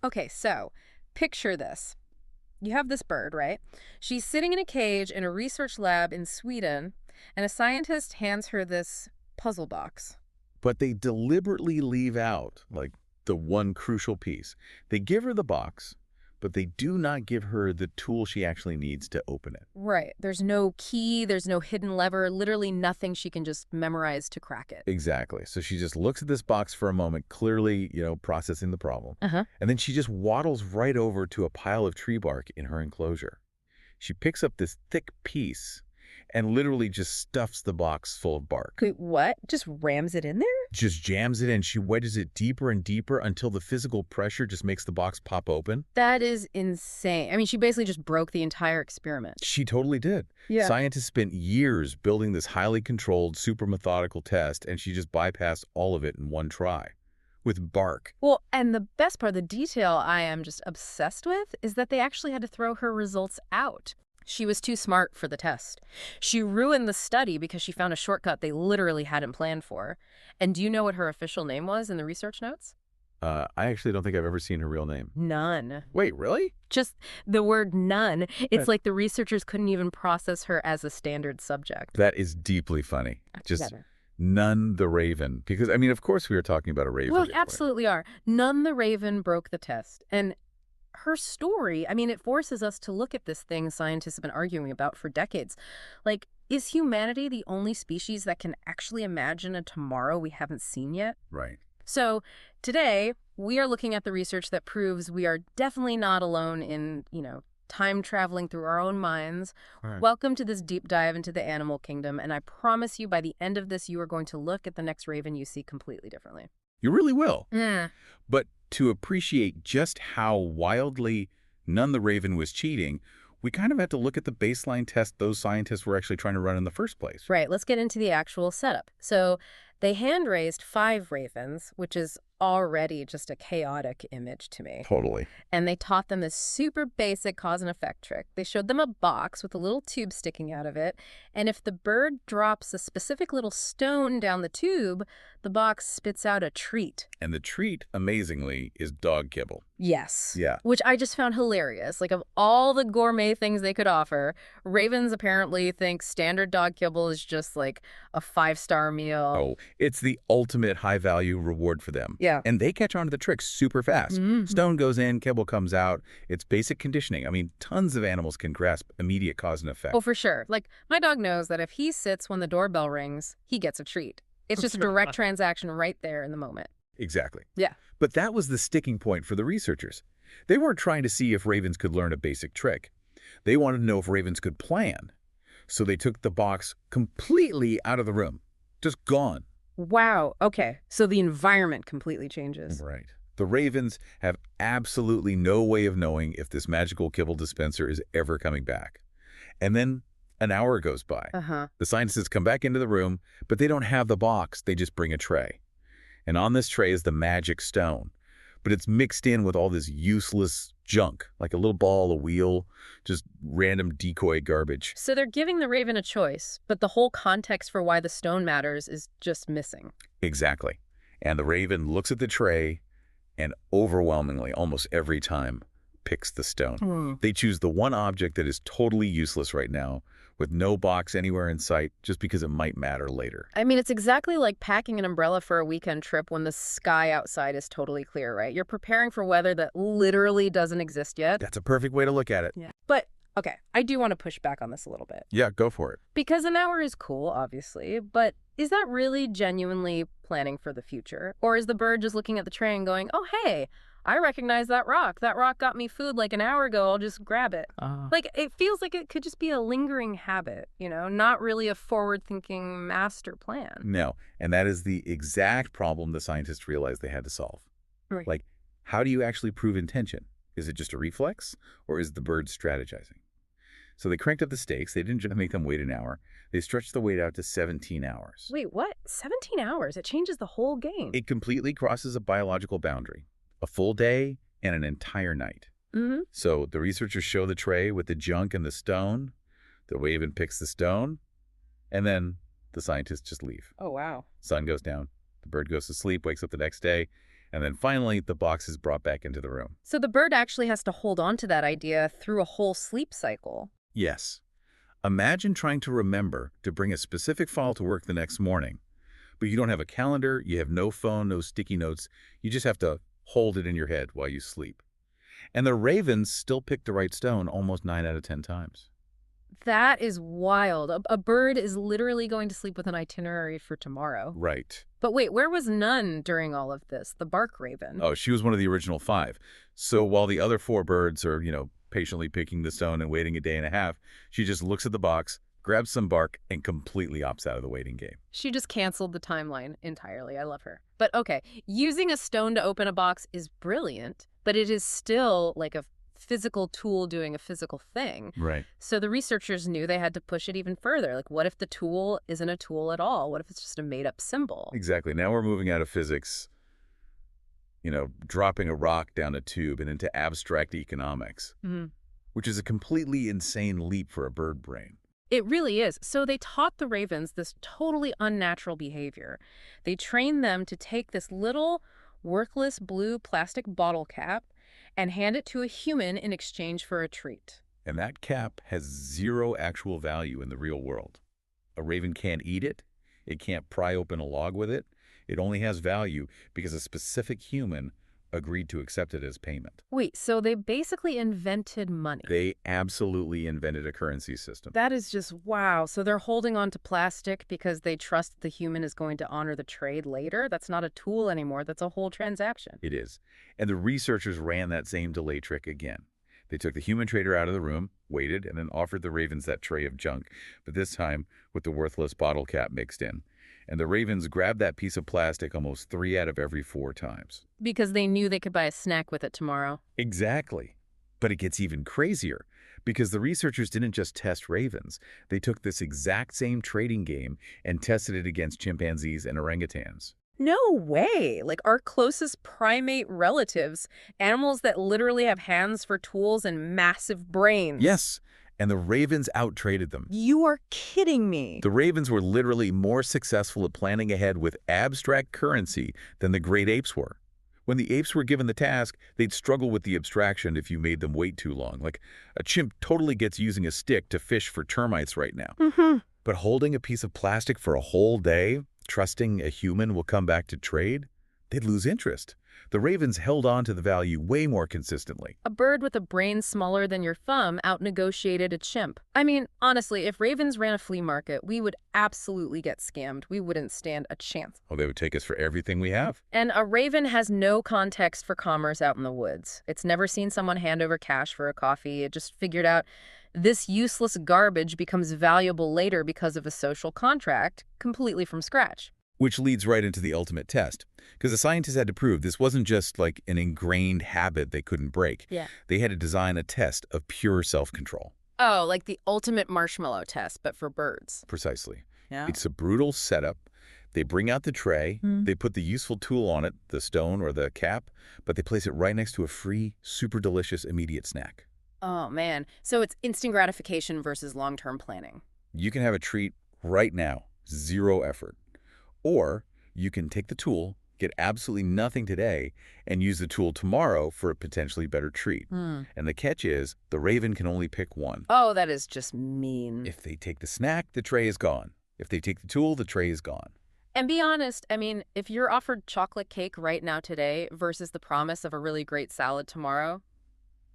Okay, so picture this. You have this bird, right? She's sitting in a cage in a research lab in Sweden, and a scientist hands her this puzzle box. But they deliberately leave out, like, the one crucial piece. They give her the box, but they do not give her the tool she actually needs to open it. Right. There's no key, there's no hidden lever, literally nothing she can just memorize to crack it. Exactly. So she just looks at this box for a moment, clearly, processing the problem. Uh-huh. And then she just waddles right over to a pile of tree bark in her enclosure. She picks up this thick piece and literally just stuffs the box full of bark. Wait, what? Just rams it in there? Just jams it in. She wedges it deeper and deeper until the physical pressure just makes the box pop open. That is insane. I mean, she basically just broke the entire experiment. She totally did. Yeah. Scientists spent years building this highly controlled, super methodical test, and she just bypassed all of it in one try. With bark. Well, and the best part, the detail I am just obsessed with, is that they actually had to throw her results out. She was too smart for the test. She ruined the study because she found a shortcut they literally hadn't planned for. And do you know what her official name was in the research notes? I actually don't think I've ever seen her real name. None. Wait, really? Just the word none. It's like the researchers couldn't even process her as a standard subject. That is deeply funny. Just Never. None the Raven. Because, I mean, of course we were talking about a raven. Well, before. absolutely are. None the Raven broke the test. And her story, I mean, it forces us to look at this thing scientists have been arguing about for decades. Like, is humanity the only species that can actually imagine a tomorrow we haven't seen yet? Right. So today, we are looking at the research that proves we are definitely not alone in, time traveling through our own minds. Right. Welcome to this deep dive into the animal kingdom. And I promise you, by the end of this, you are going to look at the next raven you see completely differently. You really will. Mm. But to appreciate just how wildly None the Raven was cheating, we kind of had to look at the baseline test those scientists were actually trying to run in the first place. Right, let's get into the actual setup. So they hand-raised 5 ravens, which is already just a chaotic image to me. Totally. And they taught them this super basic cause and effect trick. They showed them a box with a little tube sticking out of it, and if the bird drops a specific little stone down the tube, the box spits out a treat. And the treat, amazingly, is dog kibble. Yes. Yeah. Which I just found hilarious. Like, of all the gourmet things they could offer, ravens apparently think standard dog kibble is just like a 5-star meal. Oh, it's the ultimate high-value reward for them. Yeah. And they catch on to the trick super fast. Mm-hmm. Stone goes in, kibble comes out. It's basic conditioning. I mean, tons of animals can grasp immediate cause and effect. Oh, for sure. Like, my dog knows that if he sits when the doorbell rings, he gets a treat. It's just a direct transaction right there in the moment. Exactly. Yeah. But that was the sticking point for the researchers. They weren't trying to see if ravens could learn a basic trick. They wanted to know if ravens could plan. So they took the box completely out of the room. Just gone. Wow. Okay. So the environment completely changes. Right. The ravens have absolutely no way of knowing if this magical kibble dispenser is ever coming back. And then an hour goes by. Uh-huh. The scientists come back into the room, but they don't have the box. They just bring a tray. And on this tray is the magic stone. But it's mixed in with all this useless junk, like a little ball, a wheel, just random decoy garbage. So they're giving the raven a choice, but the whole context for why the stone matters is just missing. Exactly. And the raven looks at the tray and overwhelmingly, almost every time, picks the stone. They choose the one object that is totally useless right now, with no box anywhere in sight, just because it might matter later. I mean, it's exactly like packing an umbrella for a weekend trip when the sky outside is totally clear, right? You're preparing for weather that literally doesn't exist yet. That's a perfect way to look at it. Yeah. But, okay, I do want to push back on this a little bit. Yeah, go for it. Because an hour is cool, obviously, but is that really genuinely planning for the future? Or is the bird just looking at the tray and going, oh, hey, I recognize that rock. That rock got me food like an hour ago. I'll just grab it. Like, it feels like it could just be a lingering habit, not really a forward-thinking master plan. No, and that is the exact problem the scientists realized they had to solve. Right. Like, how do you actually prove intention? Is it just a reflex, or is the bird strategizing? So they cranked up the stakes. They didn't just make them wait an hour. They stretched the wait out to 17 hours. Wait, what? 17 hours? It changes the whole game. It completely crosses a biological boundary. A full day and an entire night. Mm-hmm. So the researchers show the tray with the junk and the stone. The raven picks the stone. And then the scientists just leave. Oh, wow. Sun goes down. The bird goes to sleep, wakes up the next day. And then finally, the box is brought back into the room. So the bird actually has to hold on to that idea through a whole sleep cycle. Yes. Imagine trying to remember to bring a specific file to work the next morning. But you don't have a calendar, you have no phone, no sticky notes. You just have to hold it in your head while you sleep. And the ravens still pick the right stone almost 9 out of 10 times. That is wild. A bird is literally going to sleep with an itinerary for tomorrow. Right. But wait, where was None during all of this? The bark raven. Oh, she was one of the original 5. So while the other 4 birds are, patiently picking the stone and waiting a day and a half, she just looks at the box, grabs some bark, and completely opts out of the waiting game. She just canceled the timeline entirely. I love her. But okay, using a stone to open a box is brilliant, but it is still like a physical tool doing a physical thing. Right. So the researchers knew they had to push it even further. Like, what if the tool isn't a tool at all? What if it's just a made-up symbol? Exactly. Now we're moving out of physics, dropping a rock down a tube and into abstract economics, which is a completely insane leap for a bird brain. It really is. So they taught the ravens this totally unnatural behavior. They trained them to take this little worthless blue plastic bottle cap and hand it to a human in exchange for a treat. And that cap has 0 actual value in the real world. A raven can't eat it. It can't pry open a log with it. It only has value because a specific human agreed to accept it as payment. Wait, so they basically invented money. They absolutely invented a currency system. That is just wow. So they're holding on to plastic because they trust the human is going to honor the trade later? That's not a tool anymore. That's a whole transaction. It is. And the researchers ran that same delay trick again. They took the human trader out of the room, waited, and then offered the ravens that tray of junk, but this time with the worthless bottle cap mixed in. And the ravens grabbed that piece of plastic almost 3 out of every 4 times. Because they knew they could buy a snack with it tomorrow. Exactly. But it gets even crazier, because the researchers didn't just test ravens. They took this exact same trading game and tested it against chimpanzees and orangutans. No way! Like our closest primate relatives, animals that literally have hands for tools and massive brains. Yes, and the ravens outtraded them. You are kidding me. The ravens were literally more successful at planning ahead with abstract currency than the great apes were. When the apes were given the task, they'd struggle with the abstraction if you made them wait too long. Like a chimp totally gets using a stick to fish for termites right now. But holding a piece of plastic for a whole day, trusting a human will come back to trade, they'd lose interest. The ravens held on to the value way more consistently. A bird with a brain smaller than your thumb outnegotiated a chimp. I mean, honestly, if ravens ran a flea market, we would absolutely get scammed. We wouldn't stand a chance. Oh, they would take us for everything we have. And a raven has no context for commerce out in the woods. It's never seen someone hand over cash for a coffee. It just figured out this useless garbage becomes valuable later because of a social contract, completely from scratch. Which leads right into the ultimate test. Because the scientists had to prove this wasn't just like an ingrained habit they couldn't break. Yeah. They had to design a test of pure self-control. Oh, like the ultimate marshmallow test, but for birds. Precisely. Yeah. It's a brutal setup. They bring out the tray, they put the useful tool on it, the stone or the cap, but they place it right next to a free, super delicious immediate snack. Oh, man. So it's instant gratification versus long-term planning. You can have a treat right now, 0 effort. Or you can take the tool, get absolutely nothing today, and use the tool tomorrow for a potentially better treat. And the catch is, the raven can only pick one. Oh, that is just mean. If they take the snack, the tray is gone. If they take the tool, the tray is gone. And be honest, I mean, if you're offered chocolate cake right now today versus the promise of a really great salad tomorrow,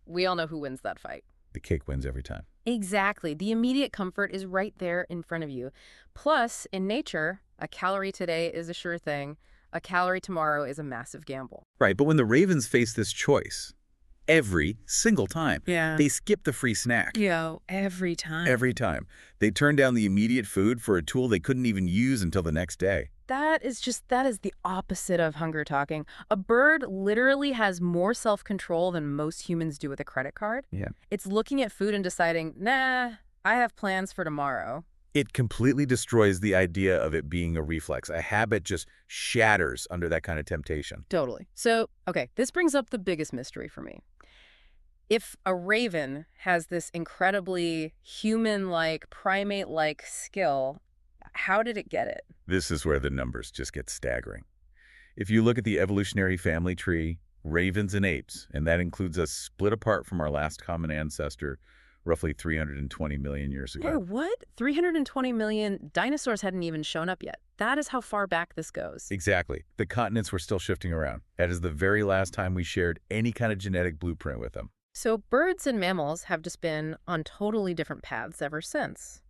we all know who wins that fight. The cake wins every time. Exactly. The immediate comfort is right there in front of you. Plus, in nature, a calorie today is a sure thing. A calorie tomorrow is a massive gamble. Right, but when the ravens face this choice, every single time, they skip the free snack. Every time. Every time. They turn down the immediate food for a tool they couldn't even use until the next day. That is the opposite of hunger talking. A bird literally has more self-control than most humans do with a credit card. Yeah. It's looking at food and deciding, nah, I have plans for tomorrow. It completely destroys the idea of it being a reflex. A habit just shatters under that kind of temptation. Totally. So, okay, this brings up the biggest mystery for me. If a raven has this incredibly human-like, primate-like skill, how did it get it? This is where the numbers just get staggering. If you look at the evolutionary family tree, ravens and apes, and that includes us split apart from our last common ancestor roughly 320 million years Hey, ago. what? 320 million dinosaurs hadn't even shown up yet. That is how far back this goes. Exactly. The continents were still shifting around. That is the very last time we shared any kind of genetic blueprint with them. So birds and mammals have just been on totally different paths ever since,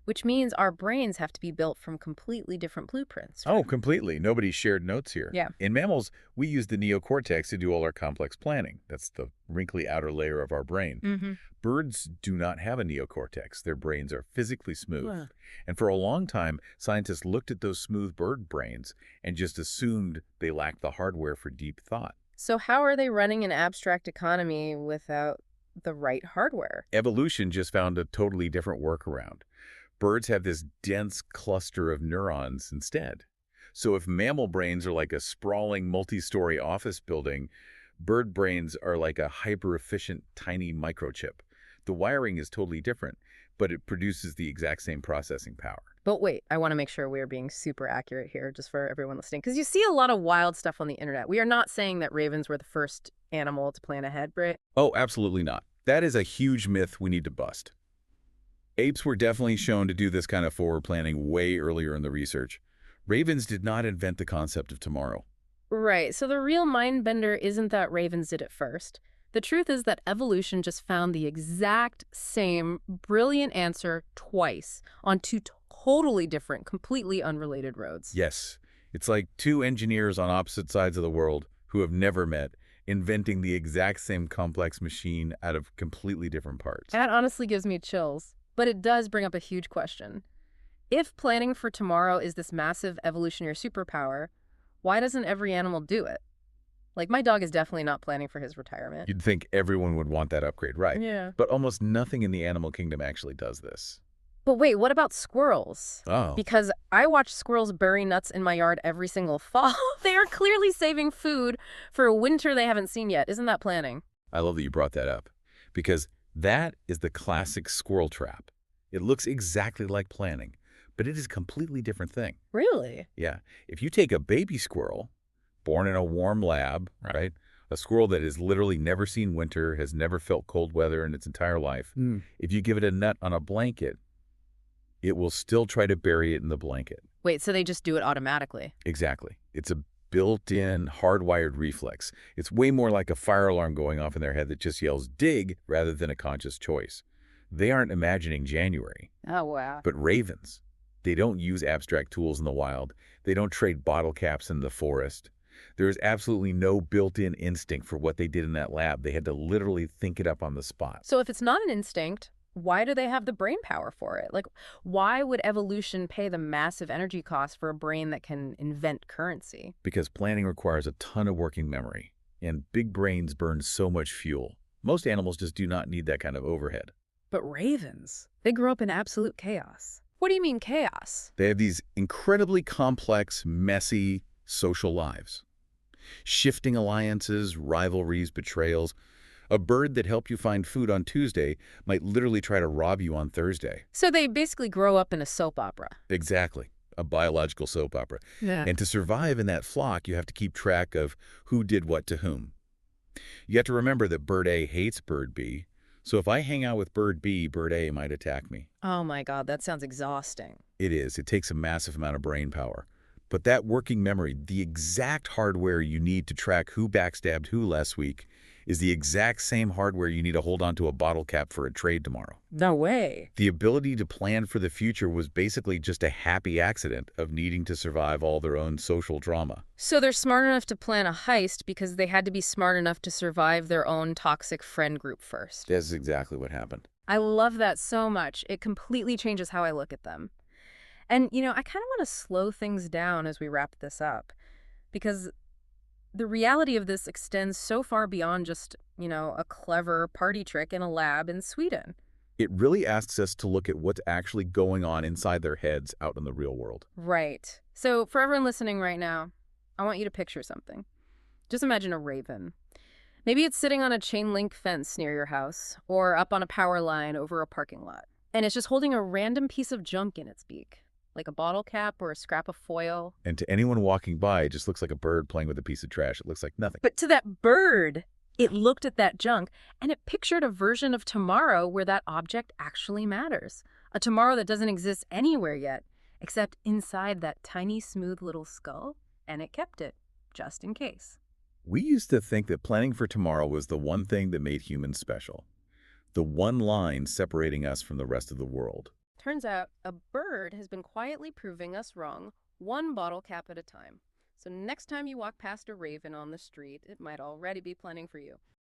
which means our brains have to be built from completely different blueprints. Oh, completely. Nobody shared notes here. Yeah. In mammals, we use the neocortex to do all our complex planning. That's the wrinkly outer layer of our brain. Mm-hmm. Birds do not have a neocortex. Their brains are physically smooth. Wow. And for a long time, scientists looked at those smooth bird brains and just assumed they lacked the hardware for deep thought. So how are they running an abstract economy without the right hardware? Evolution just found a totally different workaround. Birds have this dense cluster of neurons instead. So if mammal brains are like a sprawling multi-story office building, bird brains are like a hyper-efficient tiny microchip. The wiring is totally different, but it produces the exact same processing power. But wait, I want to make sure we're being super accurate here just for everyone listening. Because you see a lot of wild stuff on the internet. We are not saying that ravens were the first animal to plan ahead, right? Oh, absolutely not. That is a huge myth we need to bust. Apes were definitely shown to do this kind of forward planning way earlier in the research. Ravens did not invent the concept of tomorrow. Right, so the real mind bender isn't that ravens did it first. The truth is that evolution just found the exact same brilliant answer twice on two totally different, completely unrelated roads. Yes, it's like two engineers on opposite sides of the world who have never met, inventing the exact same complex machine out of completely different parts. That honestly gives me chills, but it does bring up a huge question. If planning for tomorrow is this massive evolutionary superpower, why doesn't every animal do it? Like, my dog is definitely not planning for his retirement. You'd think everyone would want that upgrade, right? Yeah. But almost nothing in the animal kingdom actually does this. But wait, what about squirrels? Oh. Because I watch squirrels bury nuts in my yard every single fall. They are clearly saving food for a winter they haven't seen yet. Isn't that planning? I love that you brought that up, because that is the classic squirrel trap. It looks exactly like planning, but it is a completely different thing. Really? Yeah. If you take a baby squirrel, born in a warm lab, right? A squirrel that has literally never seen winter, has never felt cold weather in its entire life. If you give it a nut on a blanket, it will still try to bury it in the blanket. Wait, so they just do it automatically? Exactly. It's a built-in, hardwired reflex. It's way more like a fire alarm going off in their head that just yells, dig, rather than a conscious choice. They aren't imagining January. Oh, wow. But ravens, they don't use abstract tools in the wild. They don't trade bottle caps in the forest. There is absolutely no built-in instinct for what they did in that lab. They had to literally think it up on the spot. So if it's not an instinct, why do they have the brain power for it? Like, why would evolution pay the massive energy cost for a brain that can invent currency? Because planning requires a ton of working memory, and big brains burn so much fuel. Most animals just do not need that kind of overhead. But ravens, they grew up in absolute chaos. What do you mean chaos? They have these incredibly complex, messy social lives. Shifting alliances, rivalries, betrayals. A bird that helped you find food on Tuesday might literally try to rob you on Thursday. So they basically grow up in a soap opera. Exactly. A biological soap opera. Yeah. And to survive in that flock, you have to keep track of who did what to whom. You have to remember that bird A hates bird B. So if I hang out with bird B, bird A might attack me. Oh my God, that sounds exhausting. It is. It takes a massive amount of brain power. But that working memory, the exact hardware you need to track who backstabbed who last week, is the exact same hardware you need to hold onto a bottle cap for a trade tomorrow. No way. The ability to plan for the future was basically just a happy accident of needing to survive all their own social drama. So they're smart enough to plan a heist because they had to be smart enough to survive their own toxic friend group first. That's exactly what happened. I love that so much. It completely changes how I look at them. And, you know, I kind of want to slow things down as we wrap this up, because the reality of this extends so far beyond just, you know, a clever party trick in a lab in Sweden. It really asks us to look at what's actually going on inside their heads out in the real world. Right. So for everyone listening right now, I want you to picture something. Just imagine a raven. Maybe it's sitting on a chain link fence near your house or up on a power line over a parking lot. And it's just holding a random piece of junk in its beak. like a bottle cap or a scrap of foil. And to anyone walking by, it just looks like a bird playing with a piece of trash. It looks like nothing. But to that bird, it looked at that junk and it pictured a version of tomorrow where that object actually matters. A tomorrow that doesn't exist anywhere yet, except inside that tiny, smooth little skull, and it kept it, just in case. We used to think that planning for tomorrow was the one thing that made humans special, the one line separating us from the rest of the world. Turns out a bird has been quietly proving us wrong, one bottle cap at a time. So next time you walk past a raven on the street, it might already be planning for you.